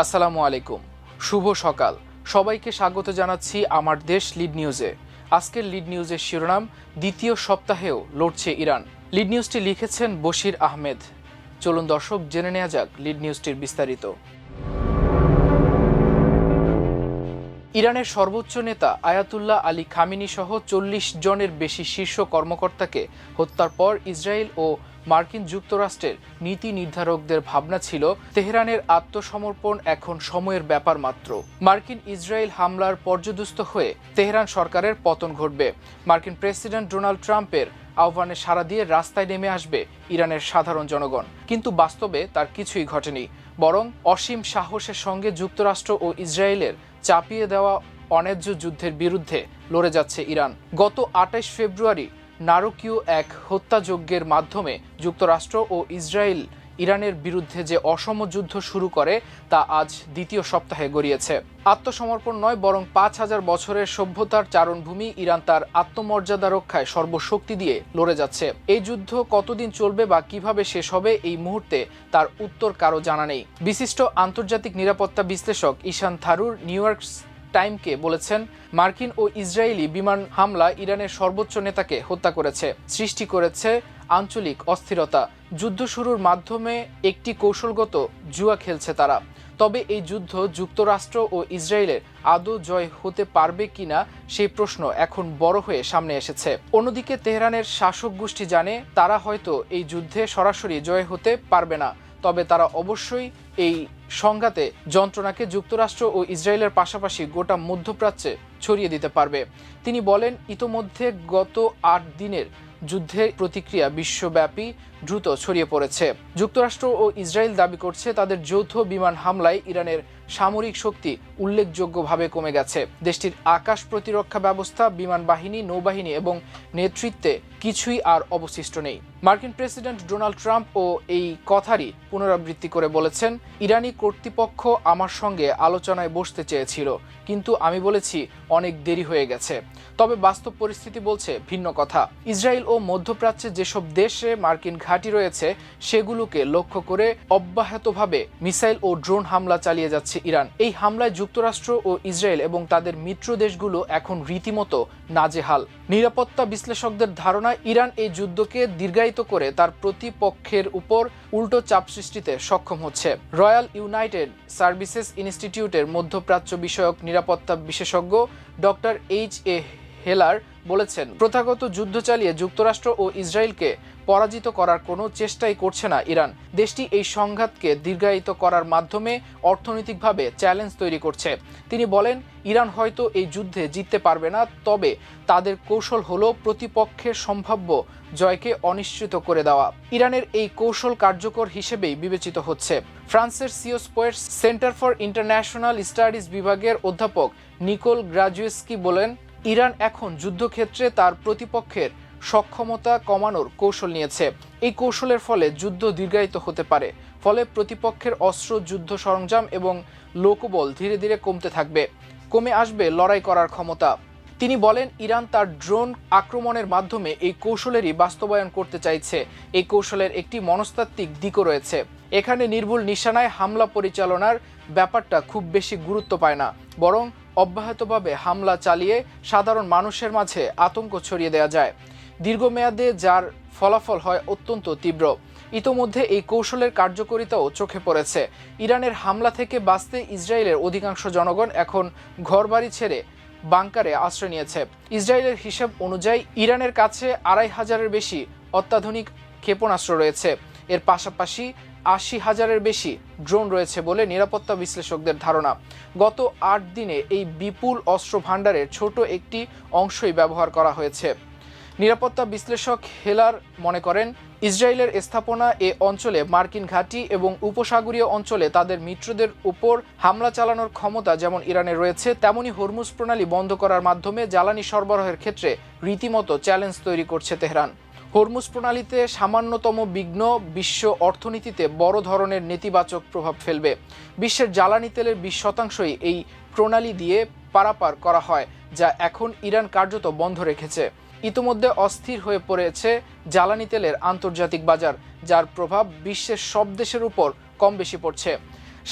আসসালামু আলাইকুম, শুভ সকাল। সবাইকে স্বাগত জানাচ্ছি আমার দেশ লিড নিউজে। আজকের লিড নিউজের শিরোনাম, দ্বিতীয় সপ্তাহেও লড়ছে ইরান। লিড নিউজটি লিখেছেন বশির আহমেদ। চলুন দর্শক, জেনে নেওয়া যাক লিড নিউজটির বিস্তারিত। ইরানের সর্বোচ্চ নেতা আয়াতুল্লাহ আলী খামেনি সহ ৪০ জনের বেশি শীর্ষ কর্মকর্তাকে হত্যার পর ইসরায়েল ও মার্কিন যুক্তরাষ্ট্রের নীতি নির্ধারকদের ভাবনা ছিল তেহরানের আত্মসমর্পণ এখন সময়ের ব্যাপার মাত্র। মার্কিন ইসরায়েল হামলার পর্যদস্ত হয়ে তেহরান সরকারের পতন ঘটবে। মার্কিন প্রেসিডেন্ট ডোনাল্ড ট্রাম্পের আহ্বানে সাড়া দিয়ে রাস্তায় নেমে আসবে ইরানের সাধারণ জনগণ। কিন্তু বাস্তবে তার কিছুই ঘটেনি, বরং অসীম সাহসের সঙ্গে যুক্তরাষ্ট্র ও ইসরায়েলের চাপিয়ে দেওয়া অন্যায্য যুদ্ধের বিরুদ্ধে লড়ে যাচ্ছে ইরান। গত ২৮ ফেব্রুয়ারি নারকীয় এক হত্যাযজ্ঞের মাধ্যমে যুক্তরাষ্ট্র ও ইসরায়েল ইরানের বিরুদ্ধে যে অসম যুদ্ধ শুরু করে তা আজ দ্বিতীয় সপ্তাহে গড়িয়েছে। আত্মসমর্পণ নয়, বরং ৫,০০০ বছরের সভ্যতার চারণভূমি ইরান তার আত্মমর্যাদা রক্ষায় সর্বশক্তি দিয়ে লড়ে যাচ্ছে। এই যুদ্ধ কতদিন চলবে বা কিভাবে শেষ হবে এই মুহূর্তে তার উত্তর কারো জানা নেই। বিশিষ্ট আন্তর্জাতিক নিরাপত্তা বিশ্লেষক ঈশান থারুর নিউ ইয়র্ক টাইমকে বলেছেন, মার্কিন ও ইসরায়েলি বিমান হামলা ইরানের সর্বোচ্চ নেতাকে হত্যা করেছে, সৃষ্টি করেছে আঞ্চলিক অস্থিরতা। যুদ্ধ শুরুর মাধ্যমে একটি কৌশলগত জুয়া খেলছে তারা। তবে এই যুদ্ধ যুক্তরাষ্ট্র ও ইসরায়েলের আদৌ জয় হতে পারবে কিনা সেই প্রশ্ন এখন বড় হয়ে সামনে এসেছে। অন্যদিকে তেহরানের শাসক গোষ্ঠী জানে তারা হয়তো এই যুদ্ধে সরাসরি জয় হতে পারবে না, তবে তারা অবশ্যই এই সংঘাতে যন্ত্রণাকে যুক্তরাষ্ট্র ও ইসরায়েলের পাশাপাশি গোটা মধ্যপ্রাচ্যে ছড়িয়ে দিতে পারবে। তিনি বলেন, ইতোমধ্যে গত ৮ দিনের যুদ্ধের প্রতিক্রিয়া বিশ্বব্যাপী দ্রুত ছড়িয়ে পড়েছে। যুক্তরাষ্ট্র ও ইসরায়েল দাবি করছে তাদের যৌথ বিমান হামলায় ইরানের সামরিক শক্তি উল্লেখযোগ্যভাবে কমে গেছে। দেশটির আকাশ প্রতিরক্ষা ব্যবস্থা, বিমান বাহিনী, নৌবাহিনী এবং নেতৃত্বে কিছুই আর অবশিষ্ট নেই। মার্কিন প্রেসিডেন্ট ডোনাল্ড ট্রাম্প ও এই কথারই পুনরাবৃত্তি করে বলেছেন, ইরানি কর্তৃপক্ষ আমার সঙ্গে আলোচনায় বসতে চেয়েছিল, কিন্তু আমি বলেছি অনেক দেরি হয়ে গেছে। তবে বাস্তব পরিস্থিতি বলছে ভিন্ন কথা। ইসরায়েল ও মধ্যপ্রাচ্যে যেসব দেশে মার্কিন ঘাঁটি রয়েছে সেগুলোকে লক্ষ্য করে অব্যাহতভাবে মিসাইল ও ড্রোন হামলা চালিয়ে যাচ্ছে ইরান। এই হামলায় যুক্তরাষ্ট্র ও ইসরায়েল এবং তাদের মিত্র দেশগুলো এখন রীতিমতো নাজেহাল। নিরাপত্তা বিশ্লেষকদের ধারণা, ইরান এই যুদ্ধকে দীর্ঘায়িত করে তার প্রতিপক্ষের উপর উল্টো চাপ সৃষ্টিতে সক্ষম হচ্ছে। রয়্যাল ইউনাইটেড সার্ভিসেস ইনস্টিটিউটের মধ্যপ্রাচ্য বিষয়ক নিরাপত্তা বিশেষজ্ঞ ডক্টর এইচ.এ. হেলার বলেছেন, প্রথাগত যুদ্ধ চালিয়ে যুক্তরাষ্ট্র ও ইসরায়েলকে পরাজিত করার কোনো চেষ্টাই করছে না ইরান। দেশটি এই সংঘাতকে দীর্ঘায়িত করার মাধ্যমে অর্থনৈতিকভাবে চ্যালেঞ্জ তৈরি করছে। তিনি বলেন, ইরান হয়তো এই যুদ্ধে জিততে পারবে না, তবে তাদের কৌশল হলো প্রতিপক্ষের সম্ভাব্য জয়কে অনিশ্চিত করে দেওয়া। ইরানের এই কৌশল কার্যকর হিসেবেই বিবেচিত হচ্ছে। ফ্রান্সের সিওস্পোয়ের সেন্টার ফর ইন্টারন্যাশনাল স্টাডিজ বিভাগের অধ্যাপক নিকোল গ্রাজুয়েস্কি বলেন, ইরান এখন যুদ্ধক্ষেত্রে তার প্রতিপক্ষের সক্ষমতা কমানোর কৌশল নিয়েছে। এই কৌশলের ফলে যুদ্ধ দীর্ঘায়িত হতে পারে, ফলে প্রতিপক্ষের অস্ত্র, যুদ্ধ সরঞ্জাম এবং লোকবল ধীরে ধীরে কমতে থাকবে, কমে আসবে লড়াই করার ক্ষমতা। তিনি বলেন, ইরান তার ড্রোন আক্রমণের মাধ্যমে এই কৌশলেরই বাস্তবায়ন করতে চাইছে। এই কৌশলের একটি মনস্তাত্ত্বিক দিকও রয়েছে। এখানে নির্ভুল নিশানায় হামলা পরিচালনার ব্যাপারটা খুব বেশি গুরুত্ব পায় না, বরং অব্যাহতভাবে হামলা চালিয়ে সাধারণ মানুষের মাঝে আতঙ্ক ছড়িয়ে দেওয়া যায়, দীর্ঘমেয়াদে যার ফলাফল হয় অত্যন্ত তীব্র। ইতোমধ্যে এই কৌশলের কার্যকারিতাও চোখে পড়েছে। ইরানের হামলা থেকে বাঁচতে ইসরায়েলের অধিকাংশ জনগণ এখন ঘরবাড়ি ছেড়ে বাংকারে আশ্রয় নিয়েছে। ইসরায়েলের হিসাব অনুযায়ী ইরানের কাছে ২৫০০-এর বেশি অত্যাধুনিক ক্ষেপণাস্ত্র রয়েছে। এর পাশাপাশি ৮০,০০০-এর বেশি ড্রোন রয়েছে বলে নিরাপত্তা বিশ্লেষকদের ধারণা। গত ৮ দিনে এই বিপুল অস্ত্র ভাণ্ডারের ছোট একটি অংশই ব্যবহার করা হয়েছে। নিরাপত্তা বিশ্লেষক হেলার মনে করেন, ইসরায়েলের স্থাপনা এ অঞ্চলে মার্কিন ঘাঁটি এবং উপসাগরীয় অঞ্চলে তাদের মিত্রদের উপর হামলা চালানোর ক্ষমতা যেমন ইরানের রয়েছে, তেমনি হরমুজ প্রণালী বন্ধ করার মাধ্যমে জ্বালানি সরবরাহের ক্ষেত্রে রীতিমতো চ্যালেঞ্জ তৈরি করছে তেহরান। হরমুজ প্রণালীতে সামান্যতম বিঘ্ন বিশ্ব অর্থনীতিতে বড় ধরনের নেতিবাচক প্রভাব ফেলবে। বিশ্বের জ্বালানি তেলের ২০% এই প্রণালী দিয়ে পারাপার করা হয়, যা এখন ইরান কার্যত বন্ধ রেখেছে। ইতোমধ্যে অস্থির হয়ে পড়েছে জ্বালানি তেলের আন্তর্জাতিক বাজার, যার প্রভাব বিশ্বের সব দেশের উপর কম বেশি পড়ছে।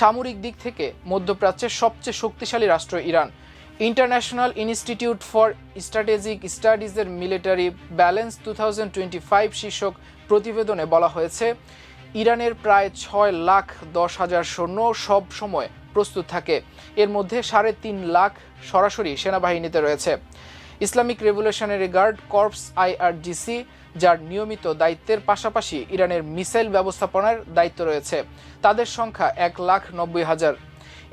সামরিক দিক থেকে মধ্যপ্রাচ্যের সবচেয়ে শক্তিশালী রাষ্ট্র Iran. International Institute for Strategic স্টাডিজের মিলিটারি ব্যালেন্স 2025 শীর্ষক প্রতিবেদনে বলা হয়েছে, ইরানের প্রায় 6,10,000 সৈন্য সব সময় প্রস্তুত থাকে। এর মধ্যে 3.5 লাখ সরাসরি সেনাবাহিনীতে রয়েছে। Islamic revolutionary guard corps IRGC, যার নিয়মিত দায়িত্বের পাশাপাশি ইরানের মিসাইল ব্যবস্থাপনার দায়িত্ব রয়েছে, তাদের সংখ্যা 1,90,000।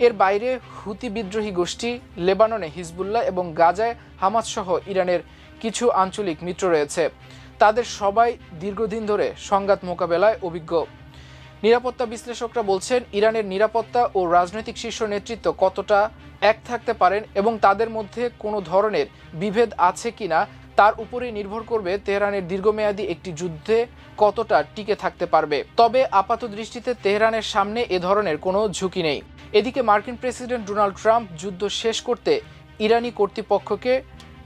এর বাইরে হুতি বিদ্রোহী গোষ্ঠী, লেবাননে হিজবুল্লাহ এবং গাজায় হামাস সহ ইরানের কিছু আঞ্চলিক মিত্র রয়েছে। তাদের সবাই দীর্ঘদিন ধরে সংঘাত মোকাবেলায় অভিজ্ঞ। নিরাপত্তা বিশ্লেষকরা বলছেন, ইরানের নিরাপত্তা ও রাজনৈতিক শীর্ষ নেতৃত্ব কতটা এক থাকতে পারেন এবং তাদের মধ্যে কোনো ধরনের বিভেদ আছে কিনা তার উপরেই নির্ভর করবে তেহরানের দীর্ঘমেয়াদী একটি যুদ্ধে কতটা টিকে থাকতে পারবে। তবে আপাত দৃষ্টিতে তেহরানের সামনে এ ধরনের কোনো ঝুঁকি নেই। এদিকে মার্কিন প্রেসিডেন্ট ডোনাল্ড ট্রাম্প যুদ্ধ শেষ করতে ইরানি কর্তৃপক্ষকে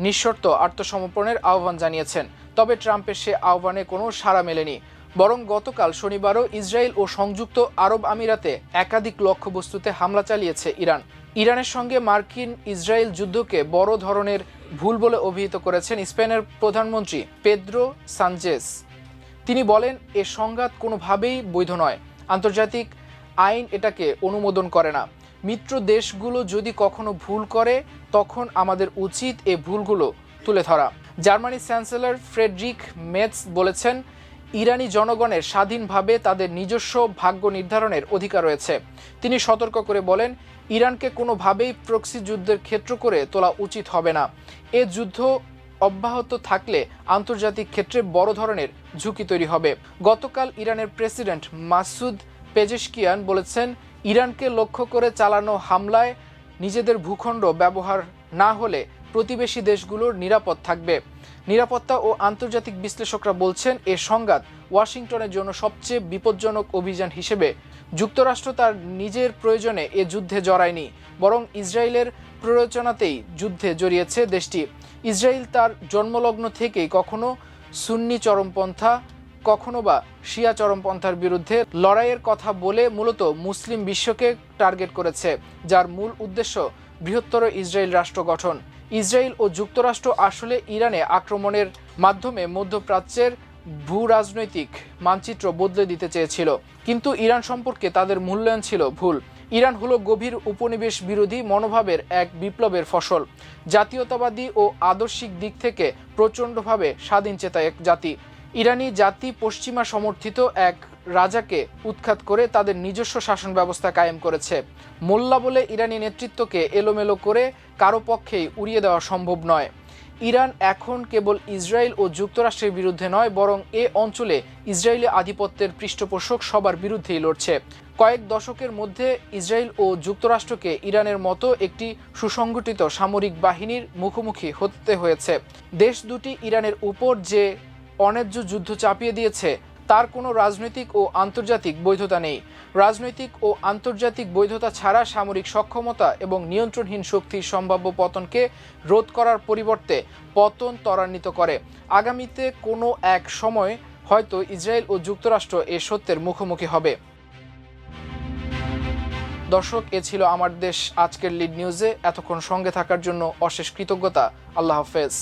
নিঃশর্ত আত্মসমর্পণের আহ্বান জানিয়েছেন। তবে ট্রাম্পের সে আহ্বানে কোনো সাড়া মেলেনি। বরং গতকাল শনিবারও ইসরায়েল ও সংযুক্ত আরব আমিরাতে একাধিক লক্ষ্যবস্তুতে হামলা চালিয়েছে ইরান। ইরানের সঙ্গে মার্কিন ইসরায়েল যুদ্ধকে বড় ধরনের ভুল বলে অভিহিত করেছেন স্পেনের প্রধানমন্ত্রী পেদ্রো সানচেজ। তিনি বলেন, এ সংঘাত কোনোভাবেই বৈধ নয়। আন্তর্জাতিক আইন এটাকে অনুমোদন করে না। মিত্র দেশগুলো যদি কখনো ভুল করে তখন আমাদের উচিত এ ভুলগুলো তুলে ধরা। জার্মানির চ্যান্সেলর ফ্রেডরিক মেটস বলেছেন, ইরানি জনগণের স্বাধীনভাবে তাদের নিজস্ব ভাগ্য নির্ধারণের অধিকার রয়েছে। তিনি সতর্ক করে বলেন, ইরানকে কোনোভাবেই প্রক্সি যুদ্ধের ক্ষেত্র করে তোলা উচিত হবে না। এ যুদ্ধ অব্যাহত থাকলে আন্তর্জাতিক ক্ষেত্রে বড় ধরনের ঝুঁকি তৈরি হবে। গতকাল ইরানের প্রেসিডেন্ট মাসুদ পেজেশকিয়ান বলেছেন, ইরানকে লক্ষ্য করে চালানো হামলায় নিজেদের ভূখণ্ড ব্যবহার না হলে প্রতিবেশী দেশগুলোর নিরাপদ থাকবে। নিরাপত্তা ও আন্তর্জাতিক বিশ্লেষকরা বলছেন, এ সংঘাত ওয়াশিংটনের জন্য সবচেয়ে বিপজ্জনক অভিযান হিসেবে যুক্তরাষ্ট্র তার নিজের প্রয়োজনে এ যুদ্ধে জড়ায়নি, বরং ইসরায়েলের প্ররোচনাতেই যুদ্ধে জড়িয়েছে দেশটি। ইসরায়েল তার জন্মলগ্ন থেকেই কখনো সুন্নি চরমপন্থা, কখনো বা শিয়া চরমপন্থার বিরুদ্ধে লড়াইয়ের কথা বলে মূলত মুসলিম বিশ্বকে টার্গেট করেছে, যার মূল উদ্দেশ্য বৃহত্তর ইসরায়েল রাষ্ট্র গঠন। ইসরায়েল ও যুক্তরাষ্ট্র আসলে ইরানে আক্রমণের মাধ্যমে মধ্যপ্রাচ্যের ভূ রাজনৈতিক মানচিত্র বদলে দিতে চেয়েছিল, কিন্তু ইরান সম্পর্কে তাদের মূল্যায়ন ছিল ভুল। ইরান হলো গভীর উপনিবেশ বিরোধী মনোভাবের এক বিপ্লবের ফসল। জাতীয়তাবাদী ও আদর্শিক দিক থেকে প্রচণ্ডভাবে স্বাধীনচেতা এক জাতি। ইরানি জাতি পশ্চিমা সমর্থিত এক রাজাকে উৎখাত করে তাদের নিজস্ব শাসন ব্যবস্থা কায়েম করেছে। মোল্লা বলে ইরানি নেতৃত্বকে এলোমেলো করে কারো পক্ষেই উড়িয়ে দেওয়া সম্ভব নয়। ইরান এখন কেবল ইসরায়েল ও যুক্তরাষ্ট্রের বিরুদ্ধে নয়, বরং এ অঞ্চলে ইসরায়েলি আধিপত্যের পৃষ্ঠপোষক সবার বিরুদ্ধেই লড়ছে। কয়েক দশকের মধ্যে ইসরায়েল ও যুক্তরাষ্ট্রকে ইরানের মতো একটি সুসংগঠিত সামরিক বাহিনীর মুখোমুখি হতে হয়েছে। দেশ দুটি ইরানের উপর যে অন্যায্য যুদ্ধ চাপিয়ে দিয়েছে তার কোনো রাজনৈতিক ও আন্তর্জাতিক বৈধতা নেই। রাজনৈতিক ও আন্তর্জাতিক বৈধতা ছাড়া সামরিক সক্ষমতা এবং নিয়ন্ত্রণহীন শক্তির সম্ভাব্য পতনকে রোধ করার পরিবর্তে পতন ত্বরান্বিত করে। আগামীতে কোনো এক সময় হয়তো ইসরায়েল ও যুক্তরাষ্ট্র এ সত্যের মুখোমুখি হবে। দর্শক, এ ছিল আমার দেশ আজকের লিড নিউজে। এতক্ষণ সঙ্গে থাকার জন্য অশেষ কৃতজ্ঞতা। আল্লাহ হাফেজ।